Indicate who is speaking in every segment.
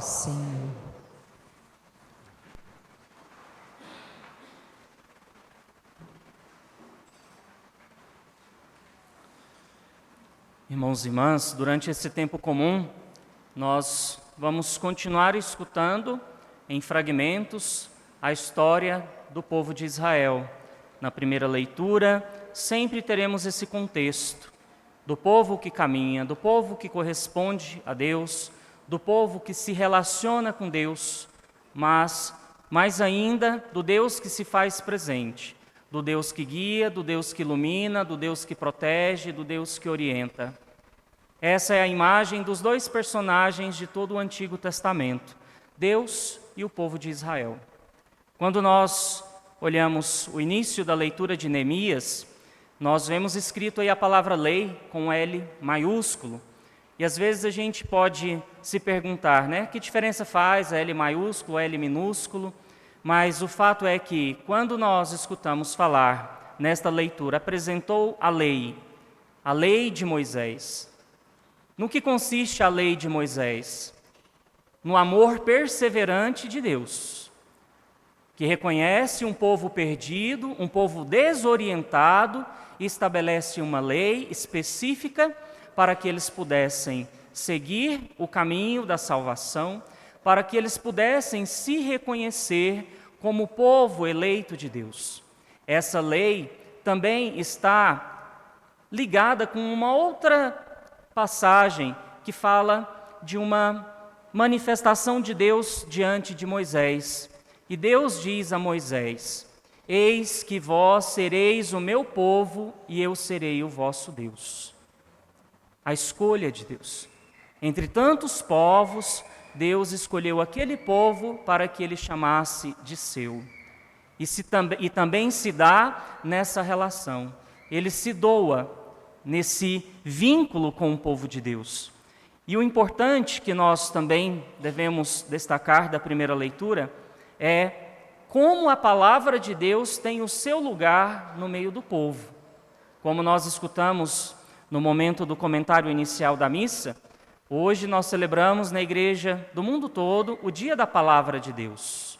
Speaker 1: Senhor.
Speaker 2: Irmãos e irmãs, durante esse tempo comum, nós vamos continuar escutando em fragmentos a história do povo de Israel. Na primeira leitura, sempre teremos esse contexto do povo que caminha, do povo que corresponde a Deus, do povo que se relaciona com Deus, mas mais ainda do Deus que se faz presente, do Deus que guia, do Deus que ilumina, do Deus que protege, do Deus que orienta. Essa é a imagem dos dois personagens de todo o Antigo Testamento, Deus e o povo de Israel. Quando nós olhamos o início da leitura de Neemias, nós vemos escrito aí a palavra lei com L maiúsculo. E às vezes a gente pode se perguntar, né? Que diferença faz L maiúsculo, L minúsculo? Mas o fato é que quando nós escutamos falar nesta leitura, apresentou a lei de Moisés. No que consiste a lei de Moisés? No amor perseverante de Deus, que reconhece um povo perdido, um povo desorientado, e estabelece uma lei específica para que eles pudessem seguir o caminho da salvação, para que eles pudessem se reconhecer como povo eleito de Deus. Essa lei também está ligada com uma outra passagem que fala de uma manifestação de Deus diante de Moisés. E Deus diz a Moisés: eis que vós sereis o meu povo e eu serei o vosso Deus. A escolha de Deus. Entre tantos povos, Deus escolheu aquele povo para que ele chamasse de seu. E também se dá nessa relação. Ele se doa nesse vínculo com o povo de Deus. E o importante que nós também devemos destacar da primeira leitura é como a palavra de Deus tem o seu lugar no meio do povo. Como nós escutamos no momento do comentário inicial da missa, hoje nós celebramos na igreja do mundo todo o Dia da Palavra de Deus.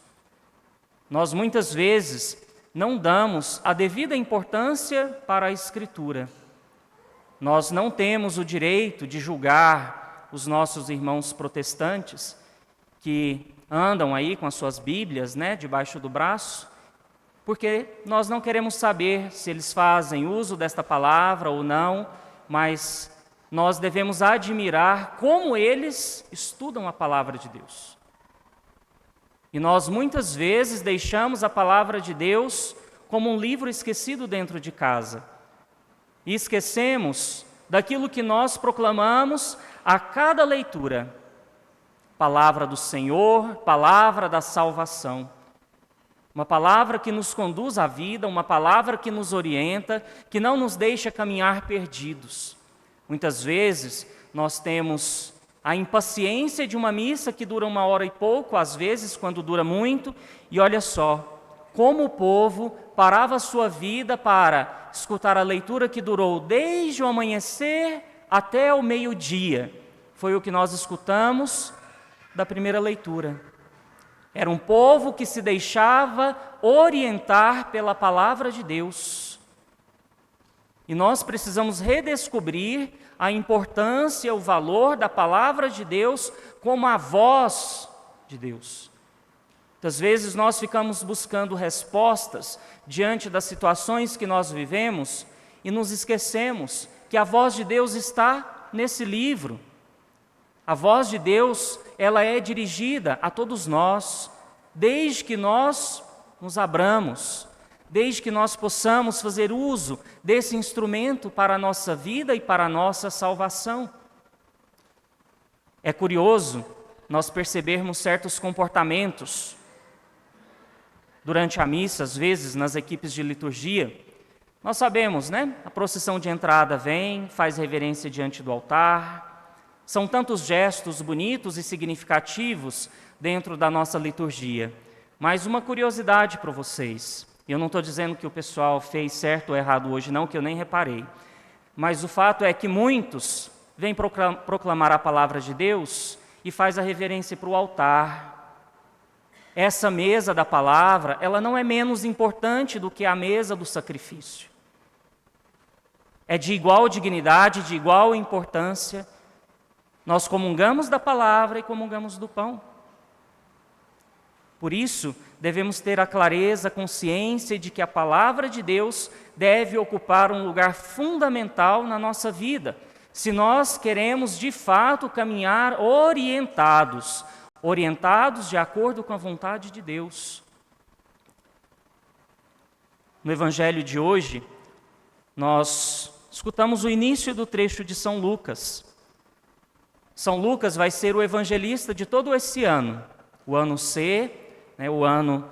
Speaker 2: Nós muitas vezes não damos a devida importância para a Escritura. Nós não temos o direito de julgar os nossos irmãos protestantes que andam aí com as suas Bíblias, debaixo do braço, porque nós não queremos saber se eles fazem uso desta palavra ou não, mas nós devemos admirar como eles estudam a palavra de Deus. E nós muitas vezes deixamos a palavra de Deus como um livro esquecido dentro de casa. E esquecemos daquilo que nós proclamamos a cada leitura. Palavra do Senhor, palavra da salvação. Uma palavra que nos conduz à vida, uma palavra que nos orienta, que não nos deixa caminhar perdidos. Muitas vezes nós temos a impaciência de uma missa que dura 1 hora e pouco, às vezes quando dura muito, e olha só, como o povo parava a sua vida para escutar a leitura que durou desde o amanhecer até o meio-dia. Foi o que nós escutamos da primeira leitura. Era um povo que se deixava orientar pela palavra de Deus. E nós precisamos redescobrir a importância, o valor da palavra de Deus como a voz de Deus. Muitas vezes nós ficamos buscando respostas diante das situações que nós vivemos e nos esquecemos que a voz de Deus está nesse livro. A voz de Deus, ela é dirigida a todos nós, desde que nós nos abramos, desde que nós possamos fazer uso desse instrumento para a nossa vida e para a nossa salvação. É curioso nós percebermos certos comportamentos durante a missa, às vezes, nas equipes de liturgia. Nós sabemos, a procissão de entrada vem, faz reverência diante do altar. São tantos gestos bonitos e significativos dentro da nossa liturgia. Mas uma curiosidade para vocês. Eu não estou dizendo que o pessoal fez certo ou errado hoje, não, que eu nem reparei. Mas o fato é que muitos vêm proclamar a palavra de Deus e faz a reverência para o altar. Essa mesa da palavra, ela não é menos importante do que a mesa do sacrifício. É de igual dignidade, de igual importância. Nós comungamos da palavra e comungamos do pão. Por isso, devemos ter a clareza, a consciência de que a palavra de Deus deve ocupar um lugar fundamental na nossa vida, se nós queremos de fato caminhar orientados de acordo com a vontade de Deus. No Evangelho de hoje, nós escutamos o início do trecho de São Lucas. São Lucas vai ser o evangelista de todo esse ano. O ano C, o ano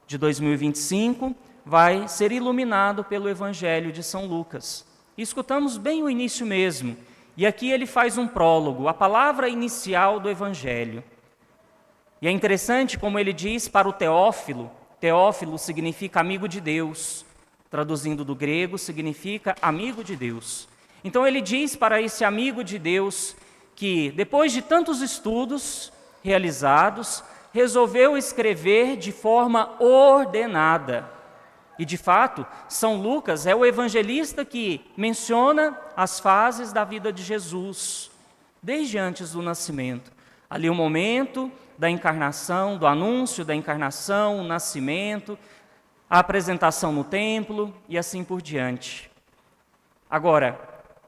Speaker 2: de 2025, vai ser iluminado pelo Evangelho de São Lucas. E escutamos bem o início mesmo. E aqui ele faz um prólogo, a palavra inicial do Evangelho. E é interessante como ele diz para o Teófilo. Teófilo significa amigo de Deus. Traduzindo do grego, significa amigo de Deus. Então ele diz para esse amigo de Deus que, depois de tantos estudos realizados, resolveu escrever de forma ordenada. E, de fato, São Lucas é o evangelista que menciona as fases da vida de Jesus, desde antes do nascimento. Ali o momento da encarnação, do anúncio da encarnação, o nascimento, a apresentação no templo e assim por diante. Agora,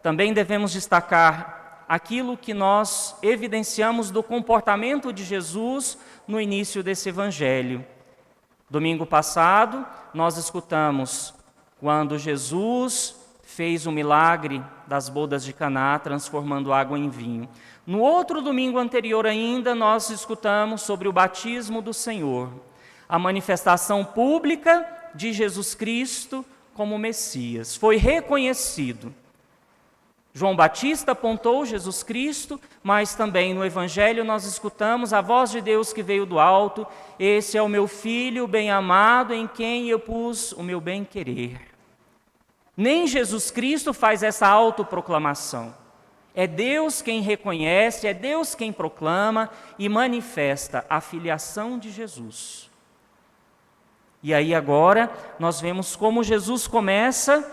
Speaker 2: também devemos destacar aquilo que nós evidenciamos do comportamento de Jesus no início desse evangelho. Domingo passado, nós escutamos quando Jesus fez o milagre das bodas de Caná, transformando água em vinho. No outro domingo anterior ainda, nós escutamos sobre o batismo do Senhor, a manifestação pública de Jesus Cristo como Messias. Foi reconhecido. João Batista apontou Jesus Cristo, mas também no Evangelho nós escutamos a voz de Deus que veio do alto: esse é o meu Filho bem-amado, em quem eu pus o meu bem-querer. Nem Jesus Cristo faz essa autoproclamação. É Deus quem reconhece, é Deus quem proclama e manifesta a filiação de Jesus. E aí agora nós vemos como Jesus começa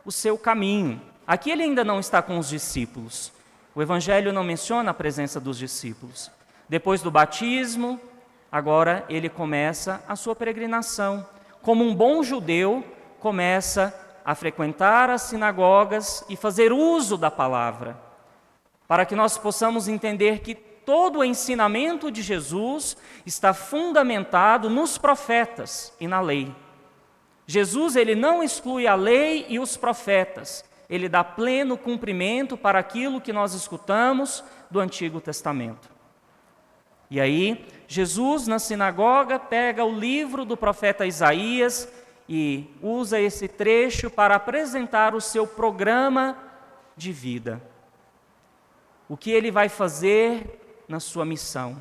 Speaker 2: o seu caminho. Aqui ele ainda não está com os discípulos. O Evangelho não menciona a presença dos discípulos. Depois do batismo, agora ele começa a sua peregrinação. Como um bom judeu, começa a frequentar as sinagogas e fazer uso da palavra, para que nós possamos entender que todo o ensinamento de Jesus está fundamentado nos profetas e na lei. Jesus, ele não exclui a lei e os profetas. Ele dá pleno cumprimento para aquilo que nós escutamos do Antigo Testamento. E aí, Jesus, na sinagoga, pega o livro do profeta Isaías e usa esse trecho para apresentar o seu programa de vida. O que ele vai fazer na sua missão.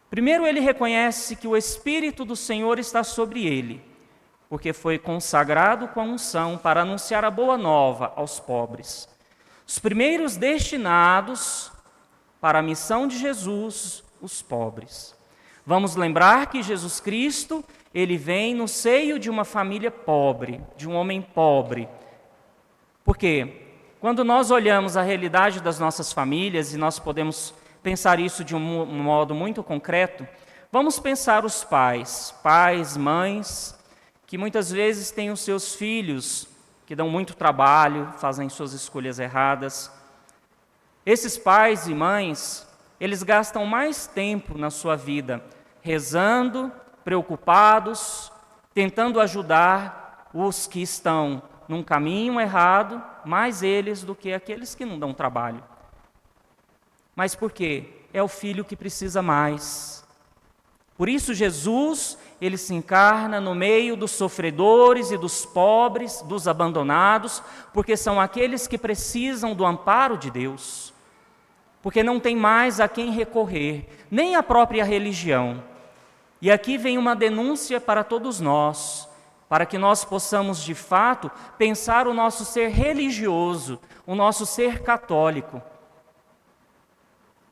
Speaker 2: Primeiro, ele reconhece que o Espírito do Senhor está sobre ele, porque foi consagrado com a unção para anunciar a boa nova aos pobres. Os primeiros destinados para a missão de Jesus, os pobres. Vamos lembrar que Jesus Cristo, ele vem no seio de uma família pobre, de um homem pobre. Por quê? Quando nós olhamos a realidade das nossas famílias, e nós podemos pensar isso de um modo muito concreto, vamos pensar os pais, mães, que muitas vezes têm os seus filhos que dão muito trabalho, fazem suas escolhas erradas. Esses pais e mães, eles gastam mais tempo na sua vida rezando, preocupados, tentando ajudar os que estão num caminho errado, mais eles do que aqueles que não dão trabalho. Mas por quê? É o filho que precisa mais. Por isso Jesus, ele se encarna no meio dos sofredores e dos pobres, dos abandonados, porque são aqueles que precisam do amparo de Deus, porque não tem mais a quem recorrer, nem a própria religião. E aqui vem uma denúncia para todos nós, para que nós possamos de fato pensar o nosso ser religioso, o nosso ser católico.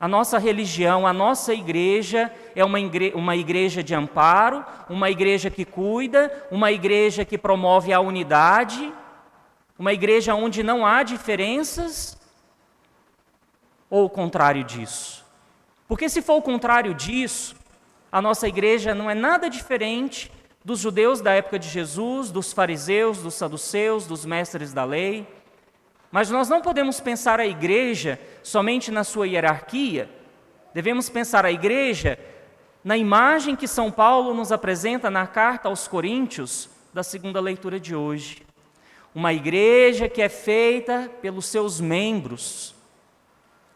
Speaker 2: A nossa religião, a nossa igreja é uma igreja de amparo, uma igreja que cuida, uma igreja que promove a unidade, uma igreja onde não há diferenças, ou o contrário disso? Porque se for o contrário disso, a nossa igreja não é nada diferente dos judeus da época de Jesus, dos fariseus, dos saduceus, dos mestres da lei. Mas nós não podemos pensar a igreja somente na sua hierarquia. Devemos pensar a igreja na imagem que São Paulo nos apresenta na carta aos Coríntios, da segunda leitura de hoje. Uma igreja que é feita pelos seus membros,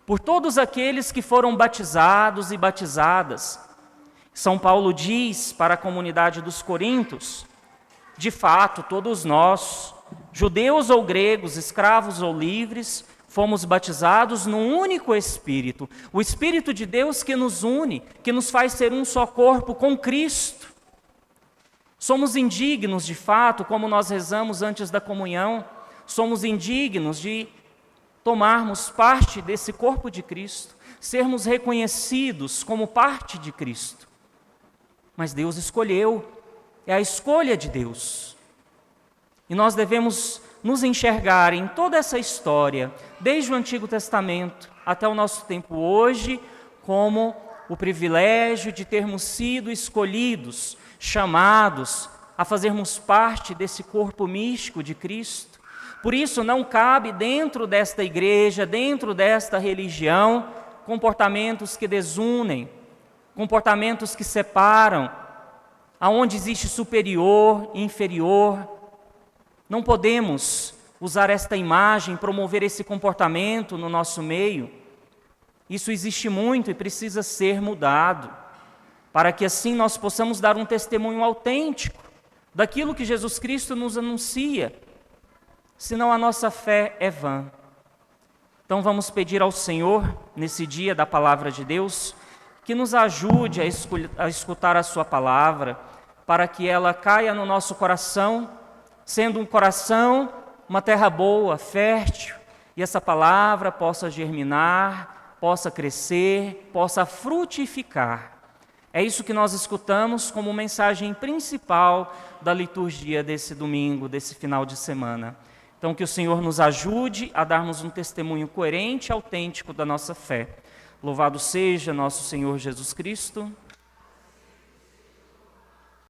Speaker 2: por todos aqueles que foram batizados e batizadas. São Paulo diz para a comunidade dos Coríntios: de fato, todos nós, judeus ou gregos, escravos ou livres, fomos batizados num único Espírito, o Espírito de Deus que nos une, que nos faz ser um só corpo com Cristo. Somos indignos, de fato, como nós rezamos antes da comunhão, somos indignos de tomarmos parte desse corpo de Cristo, sermos reconhecidos como parte de Cristo. Mas Deus escolheu, é a escolha de Deus. E nós devemos nos enxergar em toda essa história, desde o Antigo Testamento até o nosso tempo hoje, como o privilégio de termos sido escolhidos, chamados a fazermos parte desse corpo místico de Cristo. Por isso não cabe dentro desta igreja, dentro desta religião, comportamentos que desunem, comportamentos que separam, aonde existe superior e inferior. Não podemos usar esta imagem, promover esse comportamento no nosso meio. Isso existe muito e precisa ser mudado, para que assim nós possamos dar um testemunho autêntico daquilo que Jesus Cristo nos anuncia, senão a nossa fé é vã. Então vamos pedir ao Senhor, nesse dia da Palavra de Deus, que nos ajude a escutar a sua palavra, para que ela caia no nosso coração, sendo um coração, uma terra boa, fértil, e essa palavra possa germinar, possa crescer, possa frutificar. É isso que nós escutamos como mensagem principal da liturgia desse domingo, desse final de semana. Então que o Senhor nos ajude a darmos um testemunho coerente e autêntico da nossa fé. Louvado seja nosso Senhor Jesus Cristo.